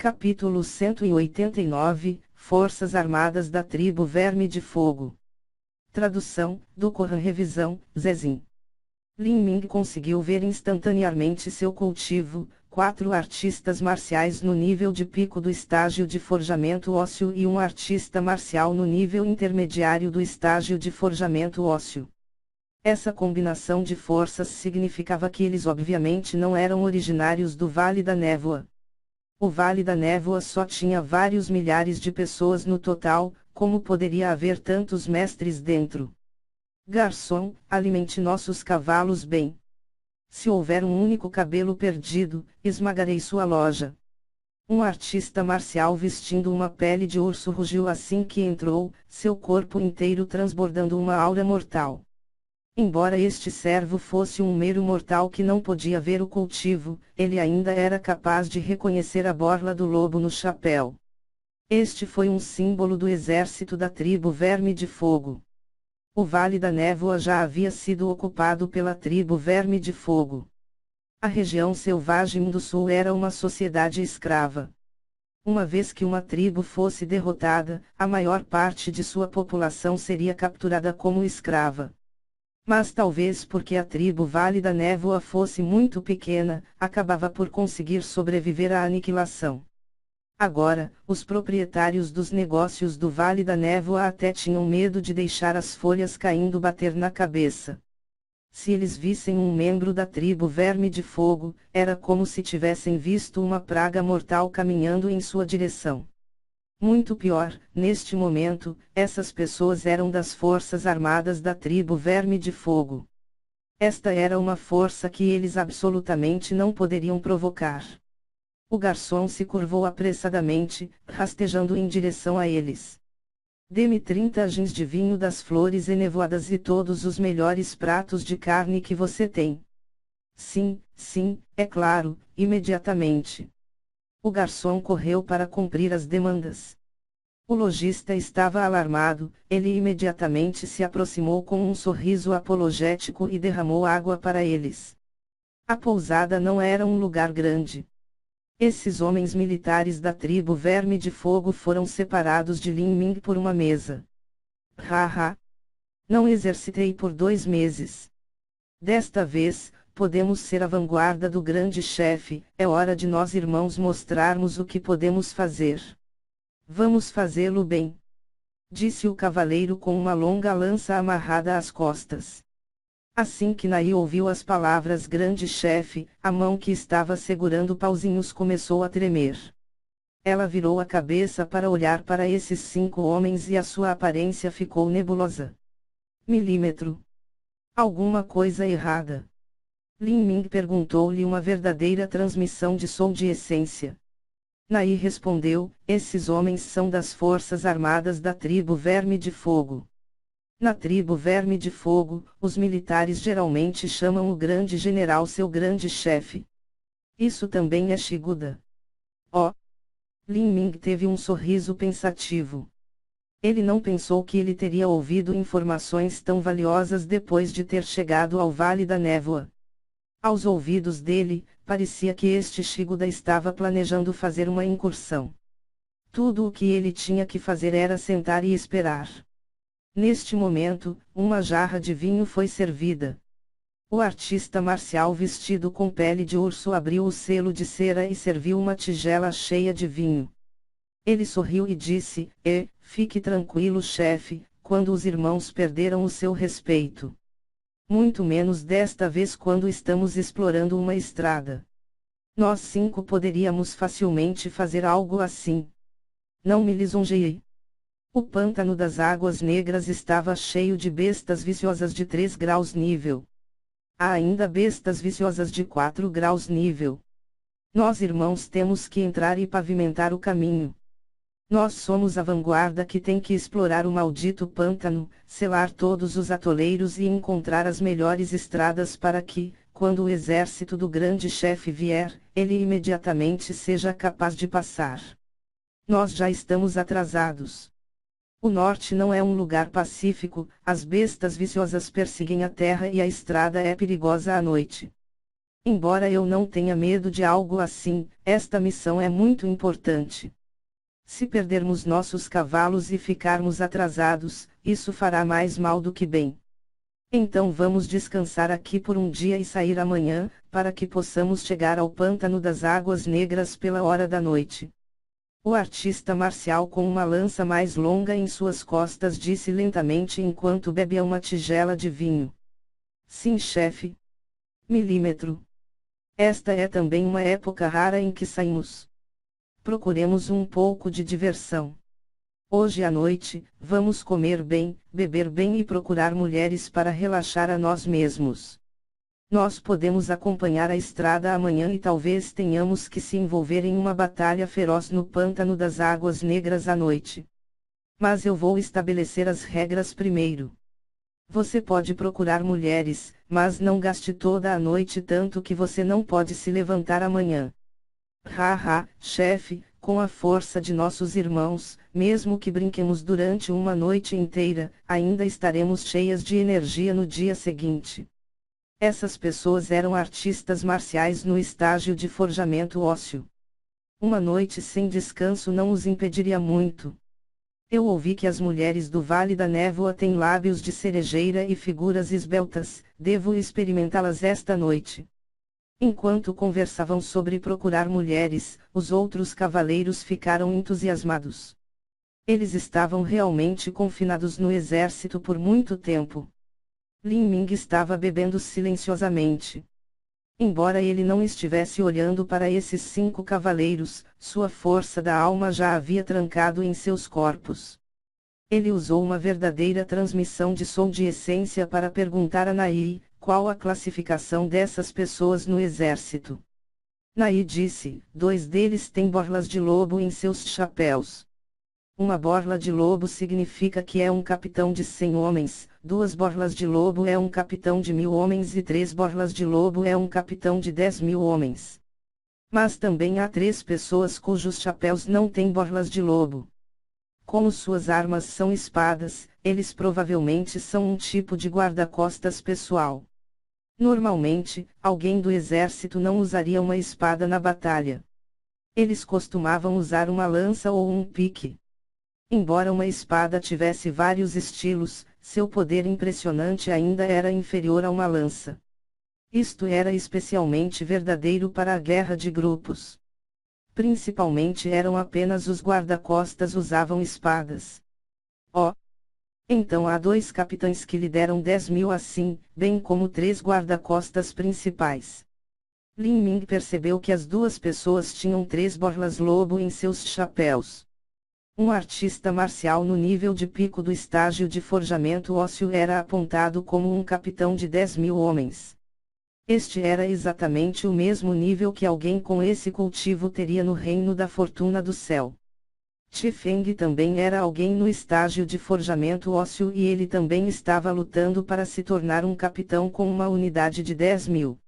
Capítulo 189, Forças Armadas da Tribo Verme de Fogo. Tradução, do Corã Revisão, Zezin. Lin Ming conseguiu ver instantaneamente seu cultivo, 4 artistas marciais no nível de pico do estágio de forjamento ósseo e um artista marcial no nível intermediário do estágio de forjamento ósseo. Essa combinação de forças significava que eles obviamente não eram originários do Vale da Névoa. O Vale da Névoa só tinha vários milhares de pessoas no total, como poderia haver tantos mestres dentro? Garçom, alimente nossos cavalos bem. Se houver um único cabelo perdido, esmagarei sua loja. Um artista marcial vestindo uma pele de urso rugiu assim que entrou, seu corpo inteiro transbordando uma aura mortal. Embora este servo fosse um mero mortal que não podia ver o cultivo, ele ainda era capaz de reconhecer a borla do lobo no chapéu. Este foi um símbolo do exército da tribo Verme de Fogo. O Vale da Névoa já havia sido ocupado pela tribo Verme de Fogo. A região selvagem do sul era uma sociedade escrava. Uma vez que uma tribo fosse derrotada, a maior parte de sua população seria capturada como escrava. Mas talvez porque a tribo Vale da Névoa fosse muito pequena, acabava por conseguir sobreviver à aniquilação. Agora, os proprietários dos negócios do Vale da Névoa até tinham medo de deixar as folhas caindo bater na cabeça. Se eles vissem um membro da tribo Verme de Fogo, era como se tivessem visto uma praga mortal caminhando em sua direção. Muito pior, neste momento, essas pessoas eram das forças armadas da tribo Verme de Fogo. Esta era uma força que eles absolutamente não poderiam provocar. O garçom se curvou apressadamente, rastejando em direção a eles. Dê-me 30 gins de vinho das flores enevoadas e todos os melhores pratos de carne que você tem. Sim, é claro, imediatamente. O garçom correu para cumprir as demandas. O lojista estava alarmado, ele imediatamente se aproximou com um sorriso apologético e derramou água para eles. A pousada não era um lugar grande. Esses homens militares da tribo Verme de Fogo foram separados de Lin Ming por uma mesa. Haha! Não exercitei por 2 meses. Desta vez, podemos ser a vanguarda do grande chefe, é hora de nós irmãos mostrarmos o que podemos fazer. Vamos fazê-lo bem. Disse o cavaleiro com uma longa lança amarrada às costas. Assim que Nai ouviu as palavras grande chefe, a mão que estava segurando pauzinhos começou a tremer. Ela virou a cabeça para olhar para esses 5 homens e a sua aparência ficou nebulosa. Milímetro. Alguma coisa errada. Lin Ming perguntou-lhe uma verdadeira transmissão de som de essência. Nai respondeu, esses homens são das forças armadas da tribo Verme de Fogo. Na tribo Verme de Fogo, os militares geralmente chamam o grande general seu grande chefe. Isso também é Shiguda. Oh! Lin Ming teve um sorriso pensativo. Ele não pensou que ele teria ouvido informações tão valiosas depois de ter chegado ao Vale da Névoa. Aos ouvidos dele, parecia que este Shiguda estava planejando fazer uma incursão. Tudo o que ele tinha que fazer era sentar e esperar. Neste momento, uma jarra de vinho foi servida. O artista marcial vestido com pele de urso abriu o selo de cera e serviu uma tigela cheia de vinho. Ele sorriu e disse, fique tranquilo chefe, quando os irmãos perderam o seu respeito. Muito menos desta vez quando estamos explorando uma estrada. Nós 5 poderíamos facilmente fazer algo assim. Não me lisonjeei. O pântano das Águas Negras estava cheio de bestas viciosas de 3 graus nível. Há ainda bestas viciosas de 4 graus nível. Nós irmãos temos que entrar e pavimentar o caminho. Nós somos a vanguarda que tem que explorar o maldito pântano, selar todos os atoleiros e encontrar as melhores estradas para que, quando o exército do grande chefe vier, ele imediatamente seja capaz de passar. Nós já estamos atrasados. O norte não é um lugar pacífico, as bestas viciosas perseguem a terra e a estrada é perigosa à noite. Embora eu não tenha medo de algo assim, esta missão é muito importante. Se perdermos nossos cavalos e ficarmos atrasados, isso fará mais mal do que bem. Então vamos descansar aqui por um dia e sair amanhã, para que possamos chegar ao pântano das Águas Negras pela hora da noite. O artista marcial com uma lança mais longa em suas costas disse lentamente enquanto bebia uma tigela de vinho. Sim, chefe. Milímetro. Esta é também uma época rara em que saímos. Procuremos um pouco de diversão. Hoje à noite, vamos comer bem, beber bem e procurar mulheres para relaxar a nós mesmos. Nós podemos acompanhar a estrada amanhã e talvez tenhamos que se envolver em uma batalha feroz no pântano das Águas Negras à noite. Mas eu vou estabelecer as regras primeiro. Você pode procurar mulheres, mas não gaste toda a noite tanto que você não pode se levantar amanhã. Haha, chefe, com a força de nossos irmãos, mesmo que brinquemos durante uma noite inteira, ainda estaremos cheias de energia no dia seguinte. Essas pessoas eram artistas marciais no estágio de forjamento ósseo. Uma noite sem descanso não os impediria muito. Eu ouvi que as mulheres do Vale da Névoa têm lábios de cerejeira e figuras esbeltas, devo experimentá-las esta noite. Enquanto conversavam sobre procurar mulheres, os outros cavaleiros ficaram entusiasmados. Eles estavam realmente confinados no exército por muito tempo. Lin Ming estava bebendo silenciosamente. Embora ele não estivesse olhando para esses 5 cavaleiros, sua força da alma já havia trancado em seus corpos. Ele usou uma verdadeira transmissão de som de essência para perguntar a Nai, qual a classificação dessas pessoas no exército. Nai disse, 2 deles têm borlas de lobo em seus chapéus. Uma borla de lobo significa que é um capitão de 100 homens, 2 borlas de lobo é um capitão de 1000 homens e 3 borlas de lobo é um capitão de 10.000 homens. Mas também há 3 pessoas cujos chapéus não têm borlas de lobo. Como suas armas são espadas, eles provavelmente são um tipo de guarda-costas pessoal. Normalmente, alguém do exército não usaria uma espada na batalha. Eles costumavam usar uma lança ou um pique. Embora uma espada tivesse vários estilos, seu poder impressionante ainda era inferior a uma lança. Isto era especialmente verdadeiro para a guerra de grupos. Principalmente eram apenas os guarda-costas usavam espadas. Então há 2 capitães que lhe deram 10.000 assim, bem como 3 guarda-costas principais. Lin Ming percebeu que as 2 pessoas tinham 3 borlas lobo em seus chapéus. Um artista marcial no nível de pico do estágio de forjamento ósseo era apontado como um capitão de 10.000 homens. Este era exatamente o mesmo nível que alguém com esse cultivo teria no reino da fortuna do céu. Chi Feng também era alguém no estágio de forjamento ósseo e ele também estava lutando para se tornar um capitão com uma unidade de 10.000.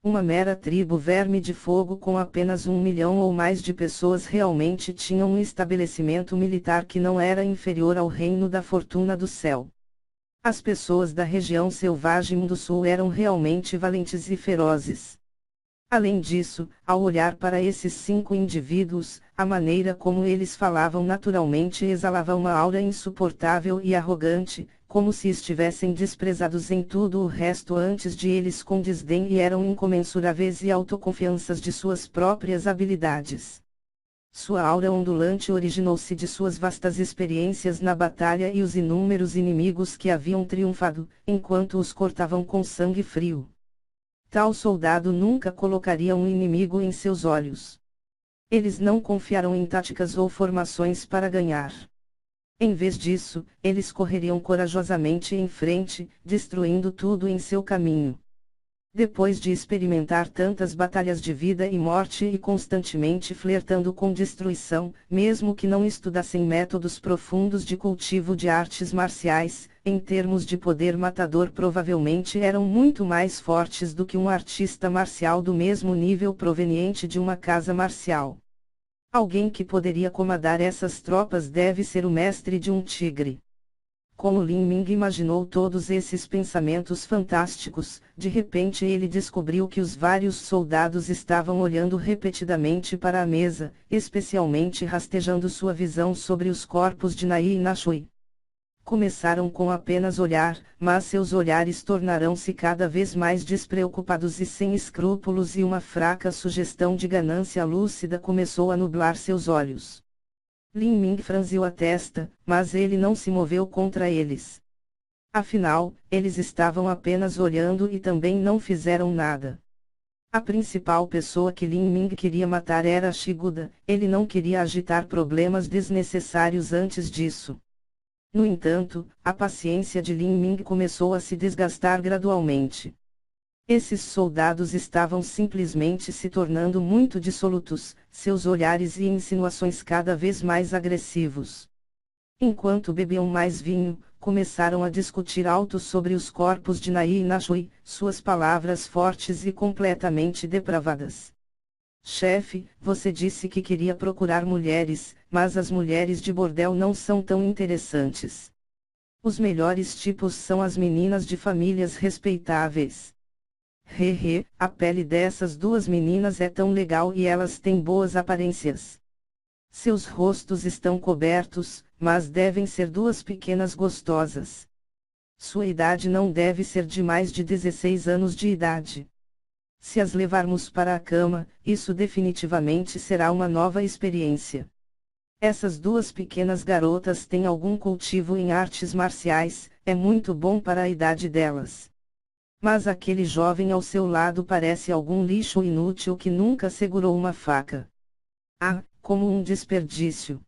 Uma mera tribo verme de fogo com apenas 1 milhão ou mais de pessoas realmente tinha um estabelecimento militar que não era inferior ao reino da fortuna do céu. As pessoas da região selvagem do sul eram realmente valentes e ferozes. Além disso, ao olhar para esses 5 indivíduos, a maneira como eles falavam naturalmente exalava uma aura insuportável e arrogante, como se estivessem desprezados em tudo o resto antes de eles com desdém e eram incomensuráveis e autoconfianças de suas próprias habilidades. Sua aura ondulante originou-se de suas vastas experiências na batalha e os inúmeros inimigos que haviam triunfado, enquanto os cortavam com sangue frio. Tal soldado nunca colocaria um inimigo em seus olhos. Eles não confiaram em táticas ou formações para ganhar. Em vez disso, eles correriam corajosamente em frente, destruindo tudo em seu caminho. Depois de experimentar tantas batalhas de vida e morte e constantemente flertando com destruição, mesmo que não estudassem métodos profundos de cultivo de artes marciais, em termos de poder matador provavelmente eram muito mais fortes do que um artista marcial do mesmo nível proveniente de uma casa marcial. Alguém que poderia comandar essas tropas deve ser o mestre de um tigre. Como Lin Ming imaginou todos esses pensamentos fantásticos, de repente ele descobriu que os vários soldados estavam olhando repetidamente para a mesa, especialmente rastejando sua visão sobre os corpos de Nai e Nashui. Começaram com apenas olhar, mas seus olhares tornarão-se cada vez mais despreocupados e sem escrúpulos, e uma fraca sugestão de ganância lúcida começou a nublar seus olhos. Lin Ming franziu a testa, mas ele não se moveu contra eles. Afinal, eles estavam apenas olhando e também não fizeram nada. A principal pessoa que Lin Ming queria matar era Shiguda, ele não queria agitar problemas desnecessários antes disso. No entanto, a paciência de Lin Ming começou a se desgastar gradualmente. Esses soldados estavam simplesmente se tornando muito dissolutos, seus olhares e insinuações cada vez mais agressivos. Enquanto bebiam mais vinho, começaram a discutir alto sobre os corpos de Nai e Nashui, suas palavras fortes e completamente depravadas. Chefe, você disse que queria procurar mulheres, mas as mulheres de bordel não são tão interessantes. Os melhores tipos são as meninas de famílias respeitáveis. A pele dessas duas meninas é tão legal e elas têm boas aparências. Seus rostos estão cobertos, mas devem ser duas pequenas gostosas. Sua idade não deve ser de mais de 16 anos de idade. Se as levarmos para a cama, isso definitivamente será uma nova experiência. Essas duas pequenas garotas têm algum cultivo em artes marciais, é muito bom para a idade delas. Mas aquele jovem ao seu lado parece algum lixo inútil que nunca segurou uma faca. Ah, como um desperdício!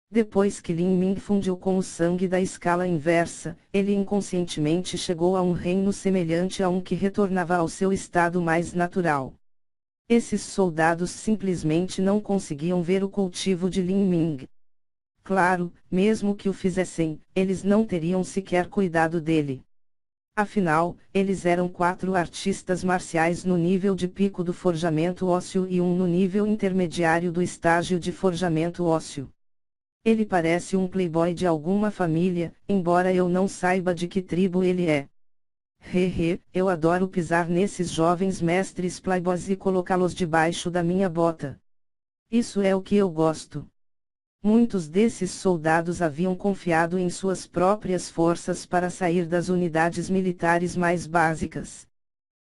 Depois que Lin Ming fundiu com o sangue da escala inversa, ele inconscientemente chegou a um reino semelhante a um que retornava ao seu estado mais natural. Esses soldados simplesmente não conseguiam ver o cultivo de Lin Ming. Claro, mesmo que o fizessem, eles não teriam sequer cuidado dele. Afinal, eles eram 4 artistas marciais no nível de pico do forjamento ósseo e um no nível intermediário do estágio de forjamento ósseo. Ele parece um playboy de alguma família, embora eu não saiba de que tribo ele é. Eu adoro pisar nesses jovens mestres playboys e colocá-los debaixo da minha bota. Isso é o que eu gosto. Muitos desses soldados haviam confiado em suas próprias forças para sair das unidades militares mais básicas.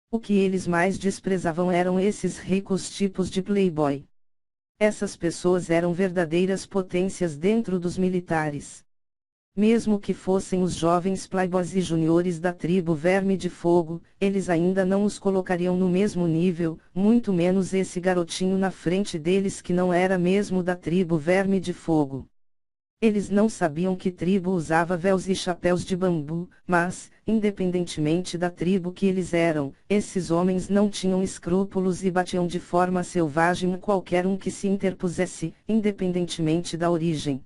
O que eles mais desprezavam eram esses ricos tipos de playboy. Essas pessoas eram verdadeiras potências dentro dos militares. Mesmo que fossem os jovens playboys e juniores da tribo Verme de Fogo, eles ainda não os colocariam no mesmo nível, muito menos esse garotinho na frente deles que não era mesmo da tribo Verme de Fogo. Eles não sabiam que tribo usava véus e chapéus de bambu, mas, independentemente da tribo que eles eram, esses homens não tinham escrúpulos e batiam de forma selvagem qualquer um que se interpusesse, independentemente da origem.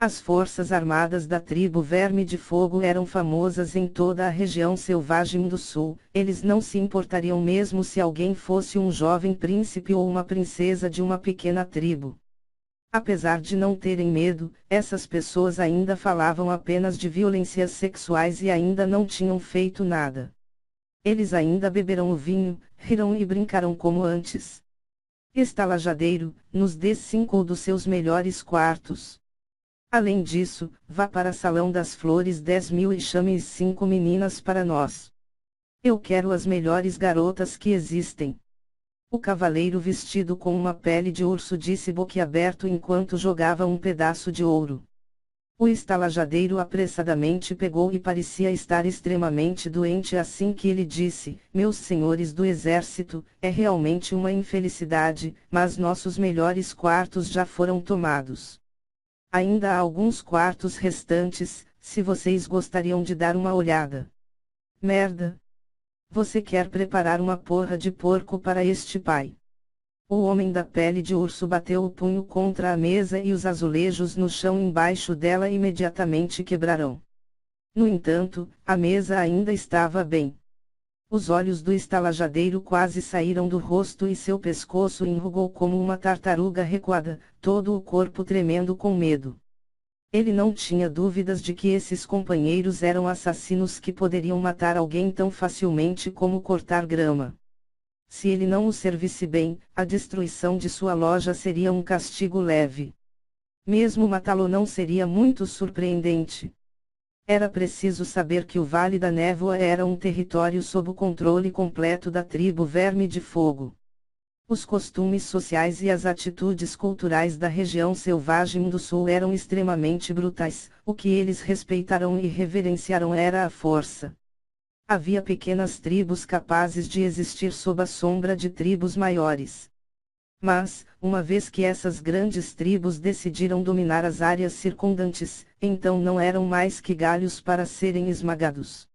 As forças armadas da tribo Verme de Fogo eram famosas em toda a região selvagem do sul, eles não se importariam mesmo se alguém fosse um jovem príncipe ou uma princesa de uma pequena tribo. Apesar de não terem medo, essas pessoas ainda falavam apenas de violências sexuais e ainda não tinham feito nada. Eles ainda beberam o vinho, riram e brincaram como antes. Estalajadeiro, nos dê 5 dos seus melhores quartos. Além disso, vá para o Salão das Flores 10.000 e chame 5 meninas para nós. Eu quero as melhores garotas que existem. O cavaleiro vestido com uma pele de urso disse boquiaberto enquanto jogava um pedaço de ouro. O estalajadeiro apressadamente pegou e parecia estar extremamente doente assim que ele disse: meus senhores do exército, é realmente uma infelicidade, mas nossos melhores quartos já foram tomados. Ainda há alguns quartos restantes, se vocês gostariam de dar uma olhada. Merda! Você quer preparar uma porra de porco para este pai? O homem da pele de urso bateu o punho contra a mesa e os azulejos no chão embaixo dela imediatamente quebrarão. No entanto, a mesa ainda estava bem. Os olhos do estalajadeiro quase saíram do rosto e seu pescoço enrugou como uma tartaruga recuada, todo o corpo tremendo com medo. Ele não tinha dúvidas de que esses companheiros eram assassinos que poderiam matar alguém tão facilmente como cortar grama. Se ele não o servisse bem, a destruição de sua loja seria um castigo leve. Mesmo matá-lo não seria muito surpreendente. Era preciso saber que o Vale da Névoa era um território sob o controle completo da tribo Verme de Fogo. Os costumes sociais e as atitudes culturais da região selvagem do sul eram extremamente brutais, o que eles respeitaram e reverenciaram era a força. Havia pequenas tribos capazes de existir sob a sombra de tribos maiores. Mas, uma vez que essas grandes tribos decidiram dominar as áreas circundantes, então não eram mais que galhos para serem esmagados.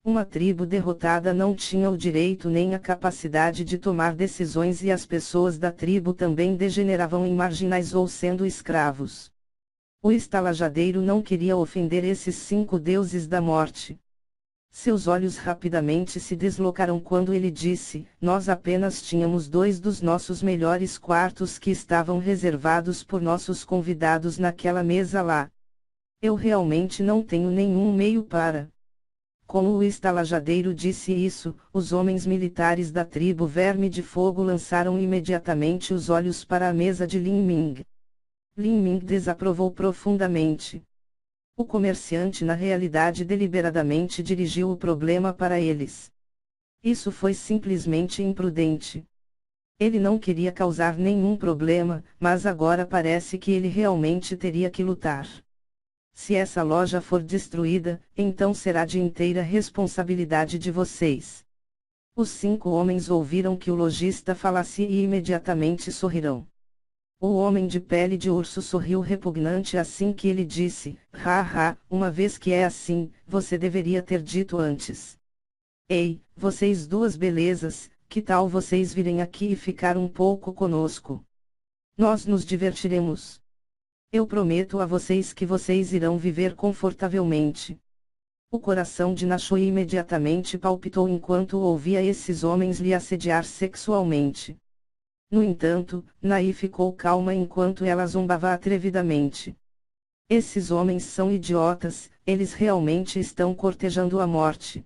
Uma tribo derrotada não tinha o direito nem a capacidade de tomar decisões e as pessoas da tribo também degeneravam em marginais ou sendo escravos. O estalajadeiro não queria ofender esses 5 deuses da morte. Seus olhos rapidamente se deslocaram quando ele disse: nós apenas tínhamos 2 dos nossos melhores quartos que estavam reservados por nossos convidados naquela mesa lá. Eu realmente não tenho nenhum meio para... Como o estalajadeiro disse isso, os homens militares da tribo Verme de Fogo lançaram imediatamente os olhos para a mesa de Lin Ming. Lin Ming desaprovou profundamente. O comerciante na realidade deliberadamente dirigiu o problema para eles. Isso foi simplesmente imprudente. Ele não queria causar nenhum problema, mas agora parece que ele realmente teria que lutar. Se essa loja for destruída, então será de inteira responsabilidade de vocês. Os 5 homens ouviram que o lojista falasse e imediatamente sorriram. O homem de pele de urso sorriu repugnante assim que ele disse: haha, uma vez que é assim, você deveria ter dito antes. Ei, vocês 2 belezas, que tal vocês virem aqui e ficar um pouco conosco? Nós nos divertiremos. Eu prometo a vocês que vocês irão viver confortavelmente. O coração de Nashui imediatamente palpitou enquanto ouvia esses homens lhe assediar sexualmente. No entanto, Nai ficou calma enquanto ela zombava atrevidamente. Esses homens são idiotas, eles realmente estão cortejando a morte.